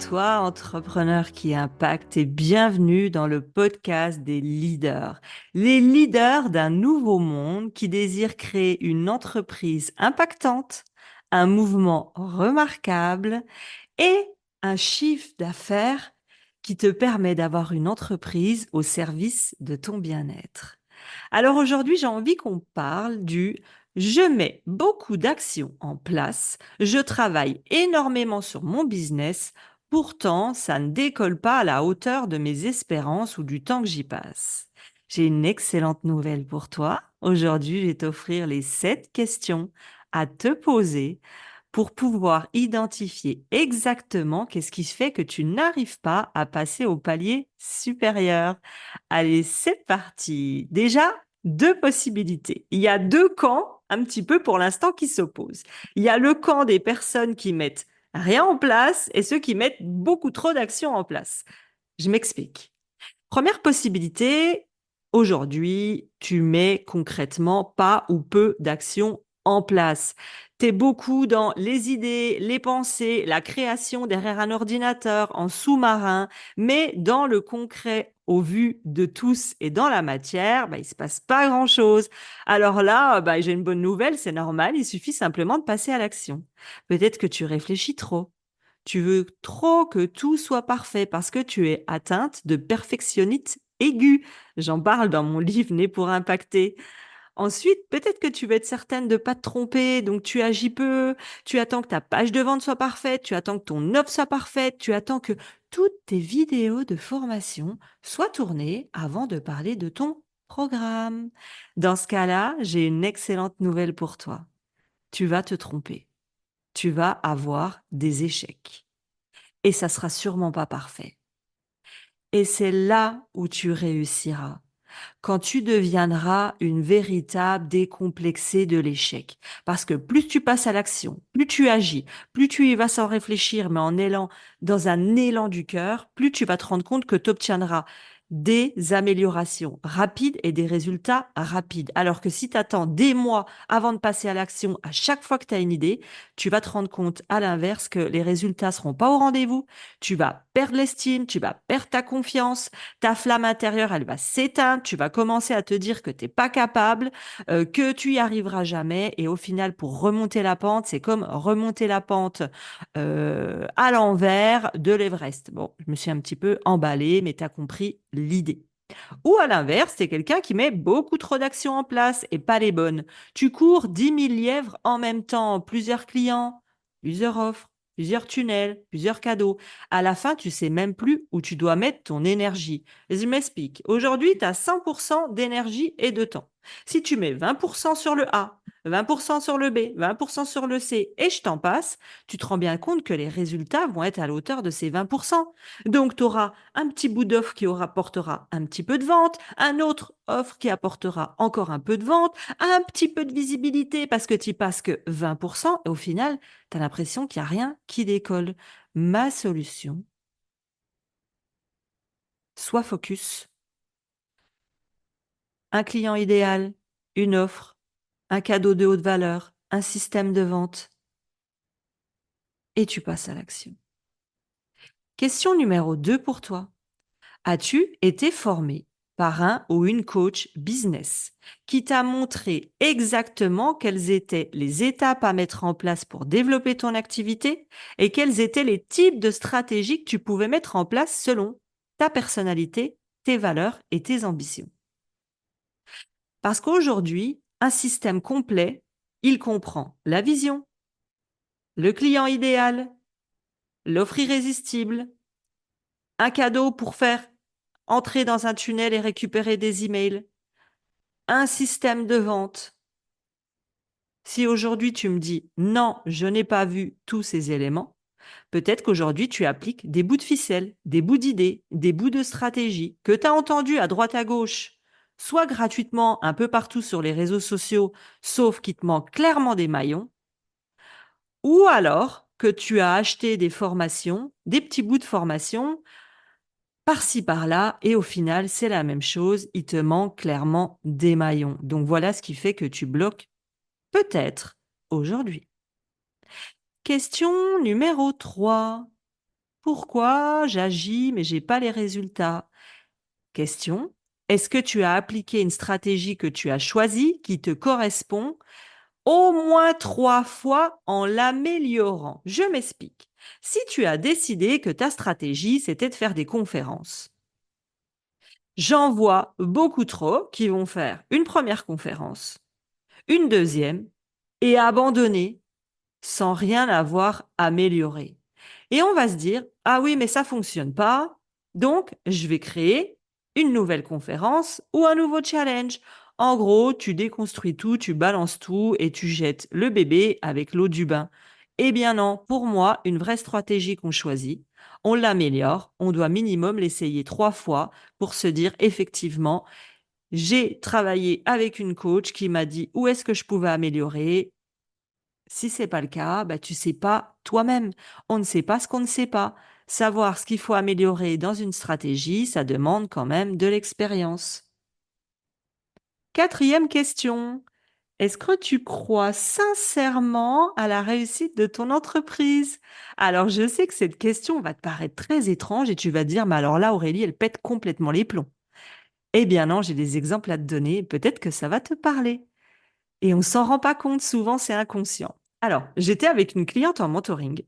toi, entrepreneur qui impacte, et bienvenue dans le podcast des leaders. Les leaders d'un nouveau monde qui désirent créer une entreprise impactante, un mouvement remarquable et un chiffre d'affaires qui te permet d'avoir une entreprise au service de ton bien-être. Alors aujourd'hui, j'ai envie qu'on parle du je mets beaucoup d'actions en place, je travaille énormément sur mon business, pourtant ça ne décolle pas à la hauteur de mes espérances ou du temps que j'y passe. J'ai une excellente nouvelle pour toi. Aujourd'hui, je vais t'offrir les 7 questions à te poser pour pouvoir identifier exactement qu'est-ce qui fait que tu n'arrives pas à passer au palier supérieur. Allez, c'est parti. Déjà, deux possibilités. Il y a deux camps, un petit peu pour l'instant, qui s'opposent. Il y a le camp des personnes qui mettent rien en place et ceux qui mettent beaucoup trop d'actions en place. Je m'explique. Première possibilité, aujourd'hui, tu mets concrètement pas ou peu d'actions en place. Tu es beaucoup dans les idées, les pensées, la création derrière un ordinateur, en sous-marin, mais dans le concret, au vu de tous et dans la matière, il se passe pas grand-chose. Alors là, j'ai une bonne nouvelle, c'est normal, il suffit simplement de passer à l'action. Peut-être que tu réfléchis trop. Tu veux trop que tout soit parfait parce que tu es atteinte de perfectionnite aiguë. J'en parle dans mon livre Né pour impacter. Ensuite, peut-être que tu veux être certaine de ne pas te tromper, donc tu agis peu, tu attends que ta page de vente soit parfaite, tu attends que ton offre soit parfaite, tu attends que toutes tes vidéos de formation soient tournées avant de parler de ton programme. Dans ce cas-là, j'ai une excellente nouvelle pour toi. Tu vas te tromper. Tu vas avoir des échecs et ça sera sûrement pas parfait. Et c'est là où tu réussiras, quand tu deviendras une véritable décomplexée de l'échec. Parce que plus tu passes à l'action, plus tu agis, plus tu y vas sans réfléchir, mais en élan, dans un élan du cœur, plus tu vas te rendre compte que tu obtiendras des améliorations rapides et des résultats rapides. Alors que si tu attends des mois avant de passer à l'action à chaque fois que tu as une idée, tu vas te rendre compte à l'inverse que les résultats seront pas au rendez-vous, tu vas perdre l'estime, tu vas perdre ta confiance, ta flamme intérieure, elle va s'éteindre, tu vas commencer à te dire que tu n'es pas capable, que tu y arriveras jamais. Et au final, pour remonter la pente, c'est comme remonter la pente à l'envers de l'Everest. Bon, je me suis un petit peu emballée, mais tu as compris l'idée. Ou à l'inverse, c'est quelqu'un qui met beaucoup trop d'actions en place et pas les bonnes. Tu cours 10 000 lièvres en même temps, plusieurs clients, plusieurs offres, plusieurs tunnels, plusieurs cadeaux. À la fin, tu sais même plus où tu dois mettre ton énergie. Je m'explique. Aujourd'hui, tu as 100% d'énergie et de temps. Si tu mets 20% sur le A, 20% sur le B, 20% sur le C, et je t'en passe, tu te rends bien compte que les résultats vont être à la hauteur de ces 20%. Donc, tu auras un petit bout d'offre qui apportera un petit peu de vente, un autre offre qui apportera encore un peu de vente, un petit peu de visibilité parce que tu y passes que 20% et au final, tu as l'impression qu'il n'y a rien qui décolle. Ma solution, soit focus, un client idéal, une offre, un cadeau de haute valeur, un système de vente et tu passes à l'action. Question numéro 2 pour toi. As-tu été formé par un ou une coach business qui t'a montré exactement quelles étaient les étapes à mettre en place pour développer ton activité et quels étaient les types de stratégies que tu pouvais mettre en place selon ta personnalité, tes valeurs et tes ambitions? Parce qu'aujourd'hui, un système complet, il comprend la vision, le client idéal, l'offre irrésistible, un cadeau pour faire entrer dans un tunnel et récupérer des emails, un système de vente. Si aujourd'hui tu me dis non, je n'ai pas vu tous ces éléments, peut-être qu'aujourd'hui tu appliques des bouts de ficelle, des bouts d'idées, des bouts de stratégie que tu as entendus à droite à gauche, soit gratuitement un peu partout sur les réseaux sociaux, sauf qu'il te manque clairement des maillons, ou alors que tu as acheté des formations, des petits bouts de formation par-ci par-là, et au final, c'est la même chose, il te manque clairement des maillons. Donc voilà ce qui fait que tu bloques peut-être aujourd'hui. Question numéro 3. Pourquoi j'agis mais j'ai pas les résultats? Question. Est-ce que tu as appliqué une stratégie que tu as choisie qui te correspond au moins 3 fois en l'améliorant? Je m'explique. Si tu as décidé que ta stratégie, c'était de faire des conférences, j'en vois beaucoup trop qui vont faire une première conférence, une deuxième et abandonner sans rien avoir amélioré. Et on va se dire, ah oui, mais ça fonctionne pas, donc je vais créer une nouvelle conférence ou un nouveau challenge. En gros, tu déconstruis tout, tu balances tout et tu jettes le bébé avec l'eau du bain. Eh bien non, pour moi, une vraie stratégie qu'on choisit, on l'améliore, on doit minimum l'essayer 3 fois pour se dire effectivement, j'ai travaillé avec une coach qui m'a dit où est-ce que je pouvais améliorer. Si c'est pas le cas, bah, tu sais pas toi-même. On ne sait pas ce qu'on ne sait pas. Savoir ce qu'il faut améliorer dans une stratégie, ça demande quand même de l'expérience. Quatrième question. Est-ce que tu crois sincèrement à la réussite de ton entreprise? Alors, je sais que cette question va te paraître très étrange et tu vas te dire, mais alors là, Aurélie, elle pète complètement les plombs. Eh bien non, j'ai des exemples à te donner. Peut-être que ça va te parler. Et on s'en rend pas compte, souvent c'est inconscient. Alors, j'étais avec une cliente en mentoring.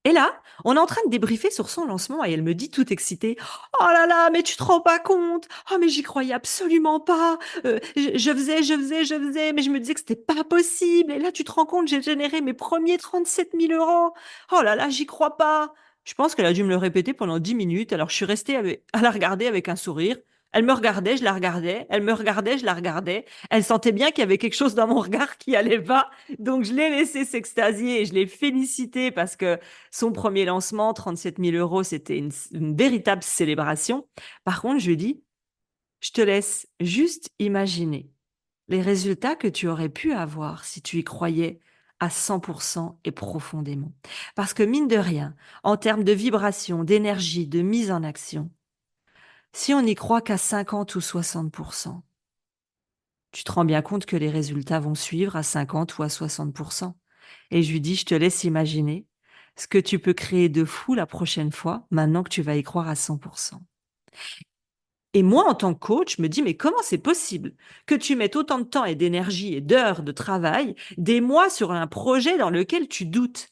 Et là, on est en train de débriefer sur son lancement et elle me dit tout excitée: «Oh là là, mais tu te rends pas compte! Oh mais j'y croyais absolument pas! Je faisais, mais je me disais que c'était pas possible et là tu te rends compte, j'ai généré mes premiers 37 000 euros! Oh là là, j'y crois pas!» Je pense qu'elle a dû me le répéter pendant 10 minutes, alors je suis restée à la regarder avec un sourire. Elle me regardait, je la regardais, elle me regardait, je la regardais. Elle sentait bien qu'il y avait quelque chose dans mon regard qui allait pas, donc je l'ai laissé s'extasier et je l'ai félicité parce que son premier lancement, 37 000 euros, c'était une véritable célébration. Par contre, je lui dis, je te laisse juste imaginer les résultats que tu aurais pu avoir si tu y croyais à 100% et profondément. Parce que mine de rien, en termes de vibration, d'énergie, de mise en action, si on n'y croit qu'à 50 ou 60%, tu te rends bien compte que les résultats vont suivre à 50 ou à 60%. Et je lui dis, je te laisse imaginer ce que tu peux créer de fou la prochaine fois, maintenant que tu vas y croire à 100%. Et moi, en tant que coach, je me dis, mais comment c'est possible que tu mettes autant de temps et d'énergie et d'heures de travail, des mois sur un projet dans lequel tu doutes?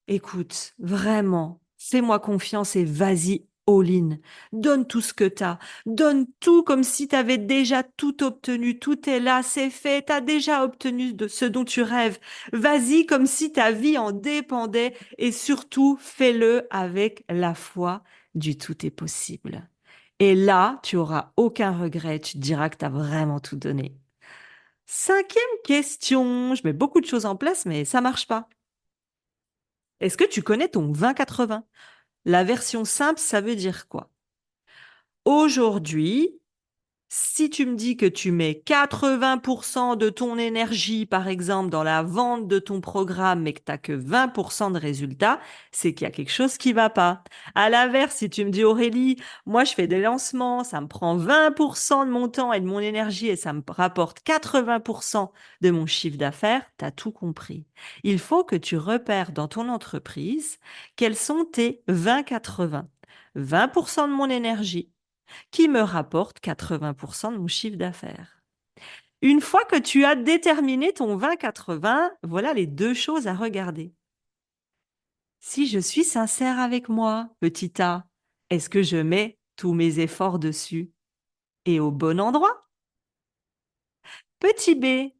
Écoute, vraiment, fais-moi confiance et vas-y all-in. Donne tout ce que t'as. Donne tout comme si t'avais déjà tout obtenu. Tout est là, c'est fait. T'as déjà obtenu de ce dont tu rêves. Vas-y comme si ta vie en dépendait et surtout fais-le avec la foi du tout est possible. Et là, tu auras aucun regret. Tu te diras que t'as vraiment tout donné. Cinquième question. Je mets beaucoup de choses en place, mais ça marche pas. Est-ce que tu connais ton 20-80? La version simple, ça veut dire quoi? Aujourd'hui, si tu me dis que tu mets 80% de ton énergie, par exemple, dans la vente de ton programme, mais que tu n'as que 20% de résultats, c'est qu'il y a quelque chose qui va pas. À l'inverse, si tu me dis, Aurélie, moi, je fais des lancements, ça me prend 20% de mon temps et de mon énergie et ça me rapporte 80% de mon chiffre d'affaires, tu as tout compris. Il faut que tu repères dans ton entreprise quels sont tes 20-80. 20% de mon énergie, qui me rapporte 80% de mon chiffre d'affaires. Une fois que tu as déterminé ton 20-80, voilà les deux choses à regarder. Si je suis sincère avec moi, petit a, est-ce que je mets tous mes efforts dessus et au bon endroit? Petit b,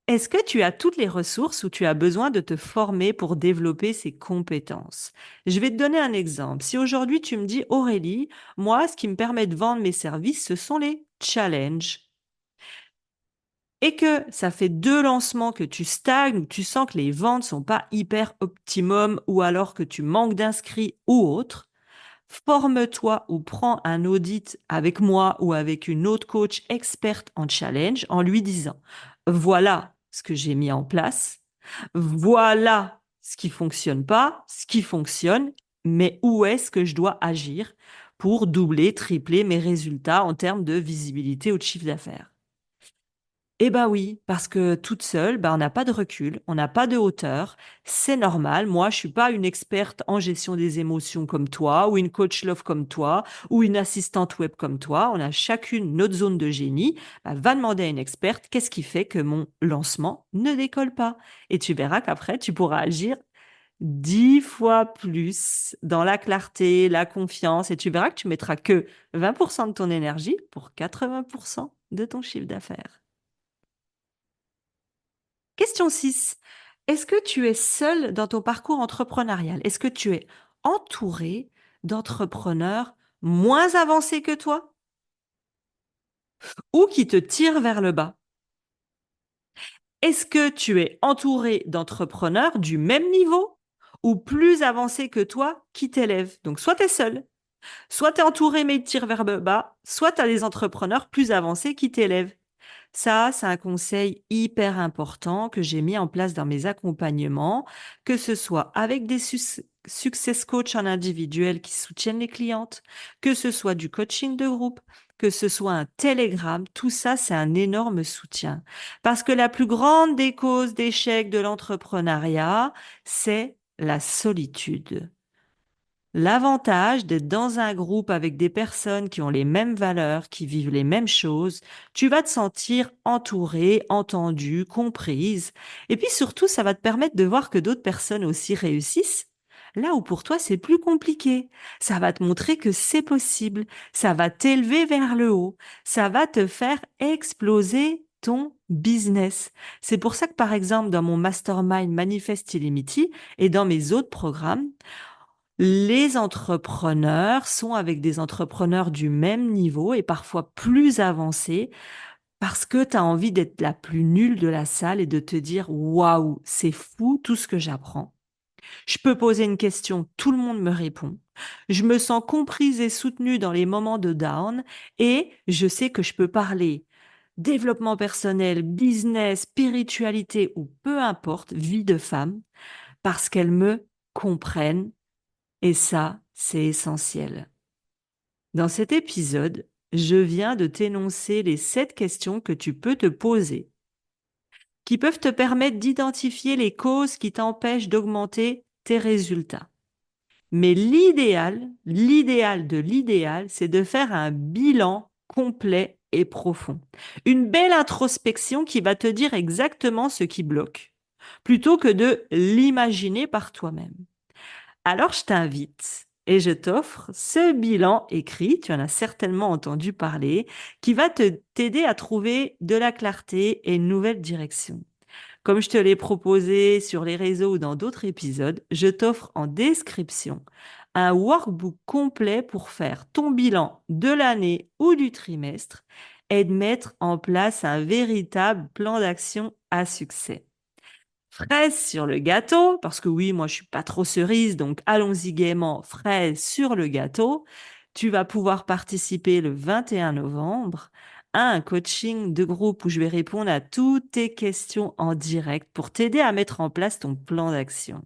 est-ce que tu as toutes les ressources ou tu as besoin de te former pour développer ces compétences? Je vais te donner un exemple. Si aujourd'hui tu me dis, Aurélie, moi, ce qui me permet de vendre mes services, ce sont les challenges. Et que ça fait 2 lancements que tu stagnes, ou tu sens que les ventes sont pas hyper optimum ou alors que tu manques d'inscrits ou autre, forme-toi ou prends un audit avec moi ou avec une autre coach experte en challenge en lui disant: «Voilà ce que j'ai mis en place, voilà ce qui fonctionne pas, ce qui fonctionne, mais où est-ce que je dois agir pour doubler, tripler mes résultats en termes de visibilité ou de chiffre d'affaires?» Eh ben oui, parce que toute seule, ben on n'a pas de recul, on n'a pas de hauteur. C'est normal. Moi, je suis pas une experte en gestion des émotions comme toi, ou une coach love comme toi, ou une assistante web comme toi. On a chacune notre zone de génie. Ben, va demander à une experte qu'est-ce qui fait que mon lancement ne décolle pas. Et tu verras qu'après, tu pourras agir 10 fois plus dans la clarté, la confiance, et tu verras que tu mettras que 20% de ton énergie pour 80% de ton chiffre d'affaires. Question 6. Est-ce que tu es seul dans ton parcours entrepreneurial? Est-ce que tu es entouré d'entrepreneurs moins avancés que toi ou qui te tirent vers le bas? Est-ce que tu es entouré d'entrepreneurs du même niveau ou plus avancés que toi qui t'élèvent? Donc, soit tu es seul, soit tu es entouré mais ils te tirent vers le bas, soit tu as des entrepreneurs plus avancés qui t'élèvent. Ça, c'est un conseil hyper important que j'ai mis en place dans mes accompagnements, que ce soit avec des success coach en individuel qui soutiennent les clientes, que ce soit du coaching de groupe, que ce soit un Telegram, tout ça, c'est un énorme soutien. Parce que la plus grande des causes d'échec de l'entrepreneuriat, c'est la solitude. L'avantage d'être dans un groupe avec des personnes qui ont les mêmes valeurs, qui vivent les mêmes choses, tu vas te sentir entourée, entendue, comprise. Et puis surtout, ça va te permettre de voir que d'autres personnes aussi réussissent. Là où pour toi, c'est plus compliqué. Ça va te montrer que c'est possible. Ça va t'élever vers le haut. Ça va te faire exploser ton business. C'est pour ça que, par exemple, dans mon mastermind Manifest Illimity et dans mes autres programmes, les entrepreneurs sont avec des entrepreneurs du même niveau et parfois plus avancés parce que tu as envie d'être la plus nulle de la salle et de te dire waouh, c'est fou tout ce que j'apprends. Je peux poser une question, tout le monde me répond. Je me sens comprise et soutenue dans les moments de down et je sais que je peux parler développement personnel, business, spiritualité ou peu importe, vie de femme parce qu'elles me comprennent et ça, c'est essentiel. Dans cet épisode, je viens de t'énoncer les 7 questions que tu peux te poser, qui peuvent te permettre d'identifier les causes qui t'empêchent d'augmenter tes résultats. Mais l'idéal de l'idéal, c'est de faire un bilan complet et profond. Une belle introspection qui va te dire exactement ce qui bloque, plutôt que de l'imaginer par toi-même. Alors, je t'invite et je t'offre ce bilan écrit, tu en as certainement entendu parler, qui va t'aider à trouver de la clarté et une nouvelle direction. Comme je te l'ai proposé sur les réseaux ou dans d'autres épisodes, je t'offre en description un workbook complet pour faire ton bilan de l'année ou du trimestre et de mettre en place un véritable plan d'action à succès. Fraises sur le gâteau, parce que oui, moi je suis pas trop cerise, donc allons-y gaiement, fraises sur le gâteau. Tu vas pouvoir participer le 21 novembre à un coaching de groupe où je vais répondre à toutes tes questions en direct pour t'aider à mettre en place ton plan d'action.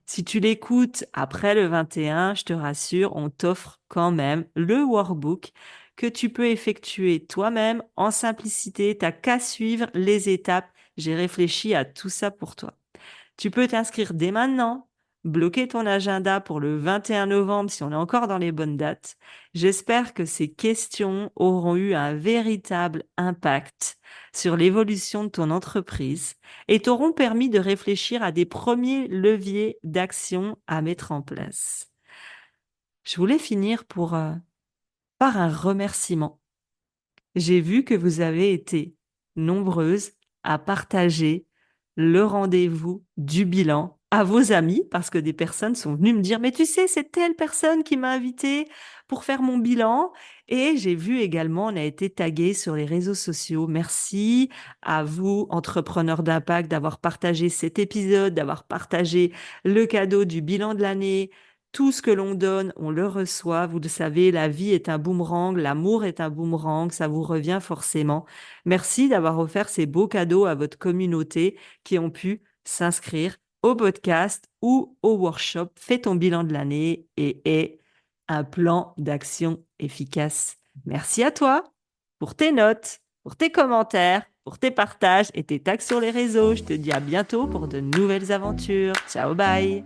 Si tu l'écoutes après le 21, je te rassure, on t'offre quand même le workbook que tu peux effectuer toi-même en simplicité. T'as qu'à suivre les étapes. J'ai réfléchi à tout ça pour toi. Tu peux t'inscrire dès maintenant, bloquer ton agenda pour le 21 novembre si on est encore dans les bonnes dates. J'espère que ces questions auront eu un véritable impact sur l'évolution de ton entreprise et t'auront permis de réfléchir à des premiers leviers d'action à mettre en place. Je voulais finir par un remerciement. J'ai vu que vous avez été nombreuses à partager le rendez-vous du bilan à vos amis parce que des personnes sont venues me dire, mais tu sais, c'est telle personne qui m'a invité pour faire mon bilan. Et j'ai vu également, on a été tagué sur les réseaux sociaux. Merci à vous, entrepreneurs d'impact, d'avoir partagé cet épisode, d'avoir partagé le cadeau du bilan de l'année. Tout ce que l'on donne, on le reçoit. Vous le savez, la vie est un boomerang, l'amour est un boomerang, ça vous revient forcément. Merci d'avoir offert ces beaux cadeaux à votre communauté qui ont pu s'inscrire au podcast ou au workshop. Fais ton bilan de l'année et aie un plan d'action efficace. Merci à toi pour tes notes, pour tes commentaires pour tes partages et tes tags sur les réseaux. Je te dis à bientôt pour de nouvelles aventures. Ciao, bye!